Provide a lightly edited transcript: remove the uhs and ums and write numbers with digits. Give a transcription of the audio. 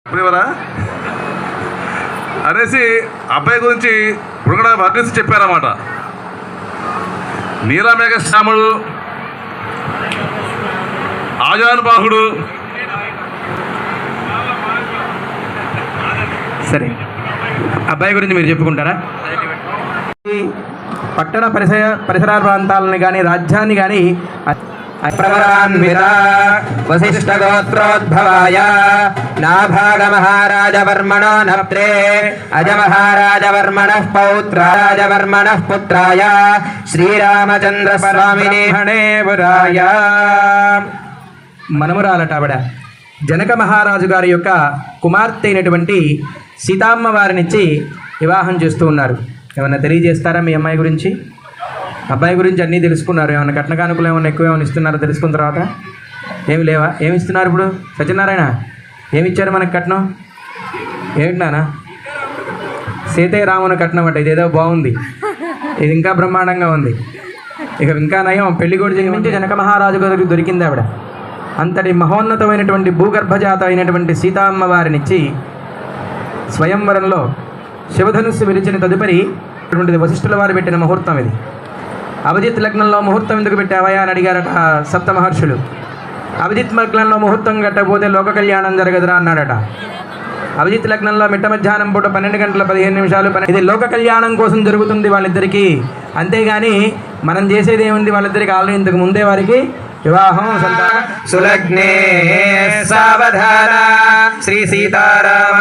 ఇప్పుడెవరా అనేసి అబ్బాయి గురించి బృంగడ వర్ణించి చెప్పారన్నమాట. నీలమేఘశ్యాముడు, ఆజానుబాహుడు. సరే, అబ్బాయి గురించి మీరు చెప్పుకుంటారా? పట్టణ పరిసర ప్రాంతాలని కానీ రాజ్యాన్ని కానీ వశిష్ఠగోత్రోద్భవాయ నాభాగమహారాజవర్మణో నప్త్రే అజమహారాజవర్మణః పౌత్రాజవర్మణః పుత్రాయ శ్రీరామచంద్రస్వామినే హణేవరాయ. మనమురాలట ఆవిడ. జనక మహారాజు గారి యొక్క కుమార్తె అయినటువంటి సీతమ్మ వారినిచ్చి వివాహం చేస్తూ ఉన్నారు. ఏమన్నా తెలియజేస్తారా మీ అమ్మాయి గురించి? అబ్బాయి గురించి అన్నీ తెలుసుకున్నారు. ఏమన్నా కట్న కానుకలు ఏమన్నా ఎక్కువ ఏమైనా ఇస్తున్నారో తెలుసుకున్న తర్వాత ఏమి లేవా? ఏమి ఇస్తున్నారు ఇప్పుడు? సత్యనారాయణ ఏమి ఇచ్చారు మనకు కట్నం? ఏమిటి నాన్న? సీతయ్య రాముని కట్నం అంట. ఇదేదో బాగుంది, ఇది ఇంకా బ్రహ్మాండంగా ఉంది. ఇక ఇంకా నయం, పెళ్లి కూడా జన్మించి జనక మహారాజు గారికి దొరికింది ఆవిడ. అంతటి మహోన్నతమైనటువంటి భూగర్భజాత అయినటువంటి సీతమ్మ వారినిచ్చి స్వయంవరంలో శివధనుస్సు విరిచిన తదుపరి అటువంటిది వశిష్ఠుల వారు పెట్టిన ముహూర్తం ఇది. అభిజిత్ లగ్నంలో ముహూర్తం ఎందుకు పెట్టావయా అని అడిగారట సప్త మహర్షులు. అభిజిత్ లగ్నంలో ముహూర్తం కట్టకపోతే లోక కళ్యాణం జరగదురా అన్నాడట. అభిజిత్ లగ్నంలో మిట్ట మధ్యాహ్నం పూట 12 గంటల 15 నిమిషాలు ఇది లోక కళ్యాణం కోసం జరుగుతుంది వాళ్ళిద్దరికీ. అంతేగాని మనం చేసేది ఏముంది? వాళ్ళిద్దరికి ఆల్రెడీ ఇంతకు ముందే వారికి వివాహం. సులగ్నే సావధాన శ్రీ సీతారామ